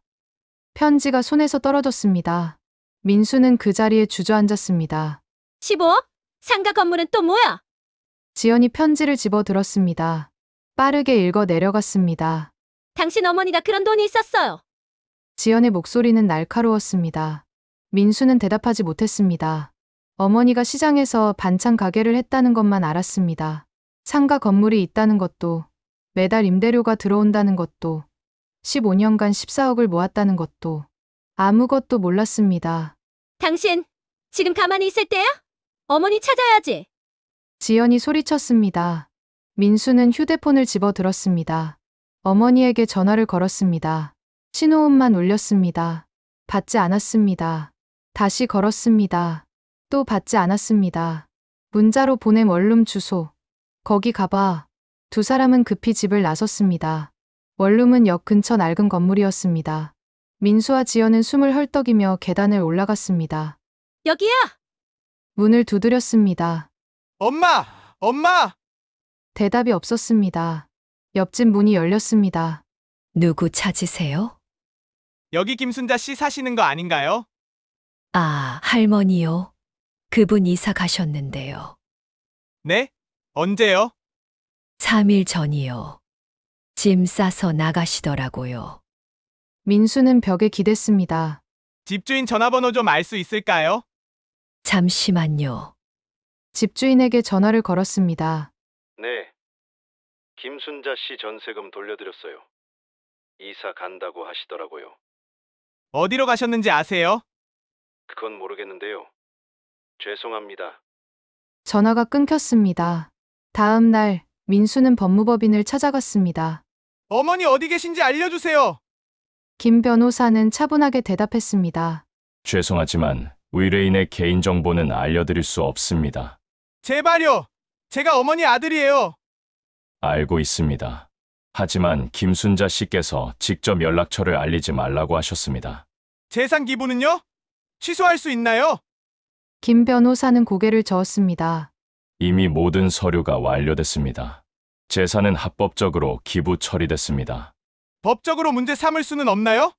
편지가 손에서 떨어졌습니다. 민수는 그 자리에 주저앉았습니다. 15억? 상가 건물은 또 뭐야? 지연이 편지를 집어들었습니다. 빠르게 읽어 내려갔습니다. 당신 어머니가 그런 돈이 있었어요. 지연의 목소리는 날카로웠습니다. 민수는 대답하지 못했습니다. 어머니가 시장에서 반찬 가게를 했다는 것만 알았습니다. 상가 건물이 있다는 것도, 매달 임대료가 들어온다는 것도, 15년간 14억을 모았다는 것도 아무것도 몰랐습니다. 당신 지금 가만히 있을 때야? 어머니 찾아야지. 지연이 소리쳤습니다. 민수는 휴대폰을 집어들었습니다. 어머니에게 전화를 걸었습니다. 신호음만 울렸습니다. 받지 않았습니다. 다시 걸었습니다. 또 받지 않았습니다. 문자로 보낸 원룸 주소. 거기 가봐. 두 사람은 급히 집을 나섰습니다. 원룸은 역 근처 낡은 건물이었습니다. 민수와 지연은 숨을 헐떡이며 계단을 올라갔습니다. 여기야. 문을 두드렸습니다. 엄마! 엄마! 대답이 없었습니다. 옆집 문이 열렸습니다. 누구 찾으세요? 여기 김순자 씨 사시는 거 아닌가요? 아, 할머니요. 그분 이사 가셨는데요. 네? 언제요? 3일 전이요. 짐 싸서 나가시더라고요. 민수는 벽에 기댔습니다. 집주인 전화번호 좀 알 수 있을까요? 잠시만요. 집주인에게 전화를 걸었습니다. 네. 김순자 씨 전세금 돌려드렸어요. 이사 간다고 하시더라고요. 어디로 가셨는지 아세요? 그건 모르겠는데요. 죄송합니다. 전화가 끊겼습니다. 다음 날 민수는 법무법인을 찾아갔습니다. 어머니 어디 계신지 알려주세요. 김 변호사는 차분하게 대답했습니다. 죄송하지만 의뢰인의 개인정보는 알려드릴 수 없습니다. 제발요. 제가 어머니 아들이에요. 알고 있습니다. 하지만 김순자 씨께서 직접 연락처를 알리지 말라고 하셨습니다. 재산 기부는요? 취소할 수 있나요? 김 변호사는 고개를 저었습니다. 이미 모든 서류가 완료됐습니다. 재산은 합법적으로 기부 처리됐습니다. 법적으로 문제 삼을 수는 없나요?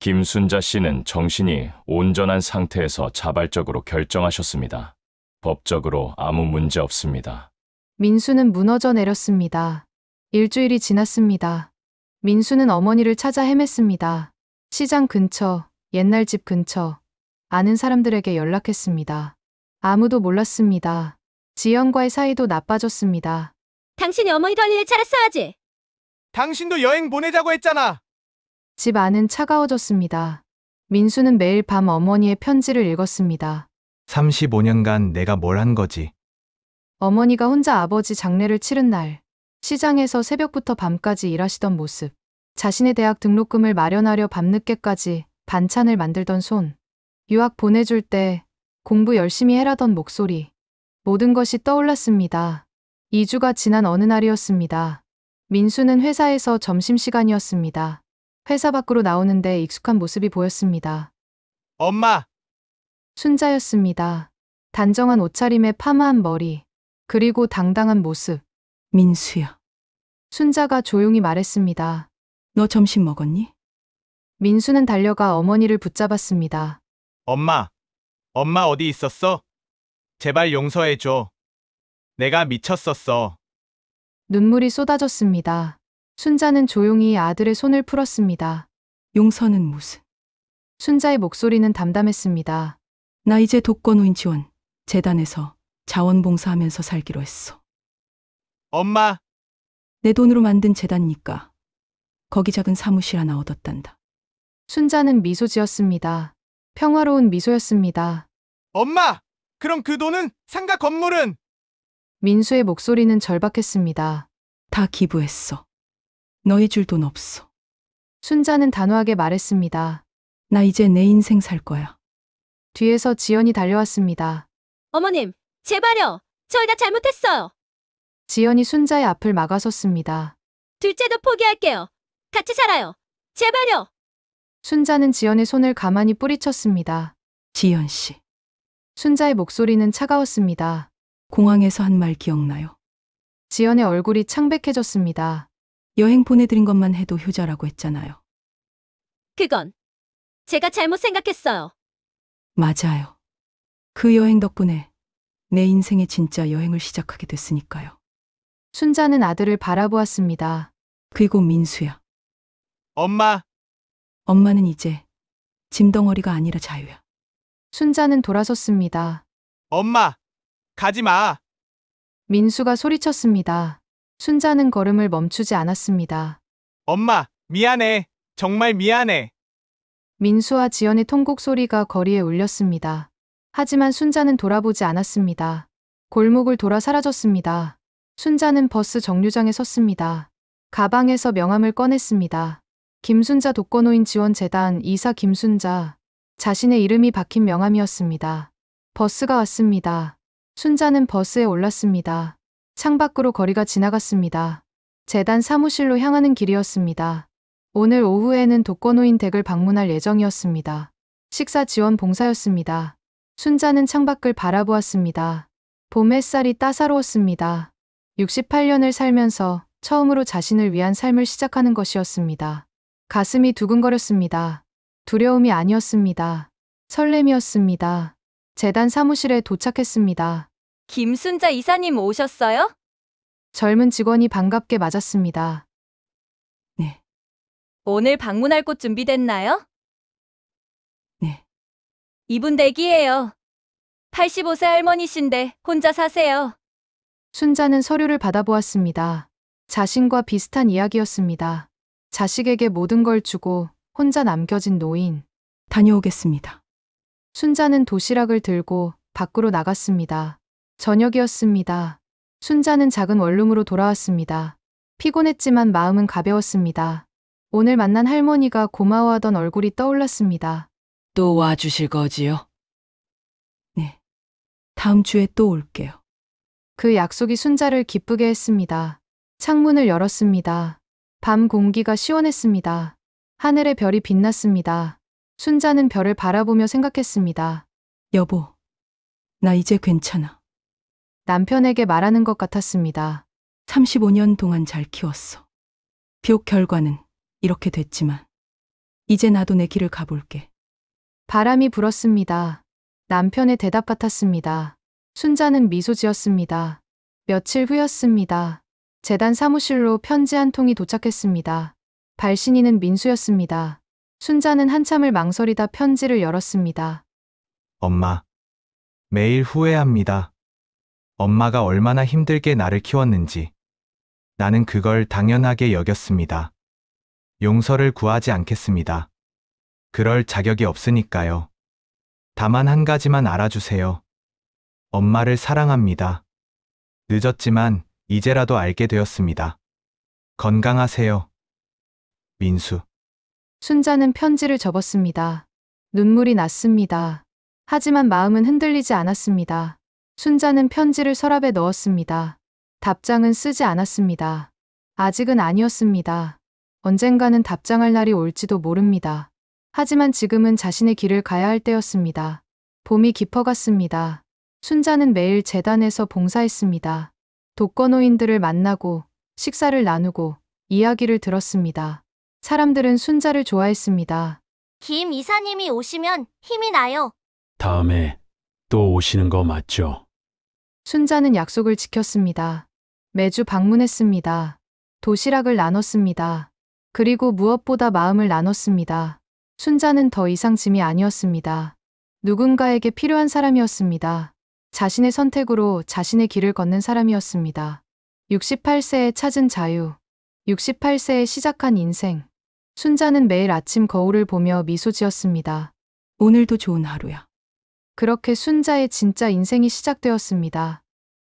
김순자 씨는 정신이 온전한 상태에서 자발적으로 결정하셨습니다. 법적으로 아무 문제 없습니다. 민수는 무너져 내렸습니다. 일주일이 지났습니다. 민수는 어머니를 찾아 헤맸습니다. 시장 근처, 옛날 집 근처, 아는 사람들에게 연락했습니다. 아무도 몰랐습니다. 지연과의 사이도 나빠졌습니다. 당신이 어머니 돌릴 일 잘했어야지. 당신도 여행 보내자고 했잖아. 집 안은 차가워졌습니다. 민수는 매일 밤 어머니의 편지를 읽었습니다. 35년간 내가 뭘 한 거지. 어머니가 혼자 아버지 장례를 치른 날, 시장에서 새벽부터 밤까지 일하시던 모습, 자신의 대학 등록금을 마련하려 밤늦게까지 반찬을 만들던 손, 유학 보내줄 때 공부 열심히 해라던 목소리, 모든 것이 떠올랐습니다. 2주가 지난 어느 날이었습니다. 민수는 회사에서 점심시간이었습니다. 회사 밖으로 나오는데 익숙한 모습이 보였습니다. 엄마! 순자였습니다. 단정한 옷차림에 파마한 머리, 그리고 당당한 모습. 민수야. 순자가 조용히 말했습니다. 너 점심 먹었니? 민수는 달려가 어머니를 붙잡았습니다. 엄마 어디 있었어? 제발 용서해줘. 내가 미쳤었어. 눈물이 쏟아졌습니다. 순자는 조용히 아들의 손을 풀었습니다. 용서는 무슨? 순자의 목소리는 담담했습니다. 나 이제 독거노인 지원 재단에서 자원봉사하면서 살기로 했어. 엄마! 내 돈으로 만든 재단이니까 거기 작은 사무실 하나 얻었단다. 순자는 미소 지었습니다. 평화로운 미소였습니다. 엄마! 그럼 그 돈은 상가 건물은? 민수의 목소리는 절박했습니다. 다 기부했어. 너희 줄 돈 없어. 순자는 단호하게 말했습니다. 나 이제 내 인생 살 거야. 뒤에서 지연이 달려왔습니다. 어머님, 제발요. 저희 다 잘못했어요. 지연이 순자의 앞을 막아섰습니다. 둘째도 포기할게요. 같이 살아요. 제발요. 순자는 지연의 손을 가만히 뿌리쳤습니다. 지연 씨, 순자의 목소리는 차가웠습니다. 공항에서 한 말 기억나요? 지연의 얼굴이 창백해졌습니다. 여행 보내드린 것만 해도 효자라고 했잖아요. 그건 제가 잘못 생각했어요. 맞아요. 그 여행 덕분에 내 인생의 진짜 여행을 시작하게 됐으니까요. 순자는 아들을 바라보았습니다. 그리고 민수야. 엄마! 엄마는 이제 짐덩어리가 아니라 자유야. 순자는 돌아섰습니다. 엄마! 가지 마! 민수가 소리쳤습니다. 순자는 걸음을 멈추지 않았습니다. 엄마! 미안해! 정말 미안해! 민수와 지연의 통곡 소리가 거리에 울렸습니다. 하지만 순자는 돌아보지 않았습니다. 골목을 돌아 사라졌습니다. 순자는 버스 정류장에 섰습니다. 가방에서 명함을 꺼냈습니다. 김순자 독거노인 지원재단 이사 김순자. 자신의 이름이 박힌 명함이었습니다. 버스가 왔습니다. 순자는 버스에 올랐습니다. 창밖으로 거리가 지나갔습니다. 재단 사무실로 향하는 길이었습니다. 오늘 오후에는 독거노인 댁을 방문할 예정이었습니다. 식사 지원 봉사였습니다. 순자는 창밖을 바라보았습니다. 봄 햇살이 따사로웠습니다. 68년을 살면서 처음으로 자신을 위한 삶을 시작하는 것이었습니다. 가슴이 두근거렸습니다. 두려움이 아니었습니다. 설렘이었습니다. 재단 사무실에 도착했습니다. 김순자 이사님 오셨어요? 젊은 직원이 반갑게 맞았습니다. 네. 오늘 방문할 곳 준비됐나요? 네. 이분 댁이에요. 85세 할머니신데 혼자 사세요. 순자는 서류를 받아보았습니다. 자신과 비슷한 이야기였습니다. 자식에게 모든 걸 주고 혼자 남겨진 노인. 다녀오겠습니다. 순자는 도시락을 들고 밖으로 나갔습니다. 저녁이었습니다. 순자는 작은 원룸으로 돌아왔습니다. 피곤했지만 마음은 가벼웠습니다. 오늘 만난 할머니가 고마워하던 얼굴이 떠올랐습니다. 또 와주실 거지요? 네. 다음 주에 또 올게요. 그 약속이 순자를 기쁘게 했습니다. 창문을 열었습니다. 밤 공기가 시원했습니다. 하늘의 별이 빛났습니다. 순자는 별을 바라보며 생각했습니다. 여보, 나 이제 괜찮아. 남편에게 말하는 것 같았습니다. 35년 동안 잘 키웠어. 비록 결과는 이렇게 됐지만 이제 나도 내 길을 가볼게. 바람이 불었습니다. 남편의 대답 같았습니다. 순자는 미소 지었습니다. 며칠 후였습니다. 재단 사무실로 편지 한 통이 도착했습니다. 발신인은 민수였습니다. 순자는 한참을 망설이다 편지를 열었습니다. 엄마. 매일 후회합니다. 엄마가 얼마나 힘들게 나를 키웠는지. 나는 그걸 당연하게 여겼습니다. 용서를 구하지 않겠습니다. 그럴 자격이 없으니까요. 다만 한 가지만 알아주세요. 엄마를 사랑합니다. 늦었지만 이제라도 알게 되었습니다. 건강하세요. 민수. 순자는 편지를 접었습니다. 눈물이 났습니다. 하지만 마음은 흔들리지 않았습니다. 순자는 편지를 서랍에 넣었습니다. 답장은 쓰지 않았습니다. 아직은 아니었습니다. 언젠가는 답장할 날이 올지도 모릅니다. 하지만 지금은 자신의 길을 가야 할 때였습니다. 봄이 깊어갔습니다. 순자는 매일 재단에서 봉사했습니다. 독거노인들을 만나고 식사를 나누고 이야기를 들었습니다. 사람들은 순자를 좋아했습니다. 김 이사님이 오시면 힘이 나요. 다음에 또 오시는 거 맞죠? 순자는 약속을 지켰습니다. 매주 방문했습니다. 도시락을 나눴습니다. 그리고 무엇보다 마음을 나눴습니다. 순자는 더 이상 짐이 아니었습니다. 누군가에게 필요한 사람이었습니다. 자신의 선택으로 자신의 길을 걷는 사람이었습니다. 68세에 찾은 자유, 68세에 시작한 인생. 순자는 매일 아침 거울을 보며 미소 지었습니다. 오늘도 좋은 하루야. 그렇게 순자의 진짜 인생이 시작되었습니다.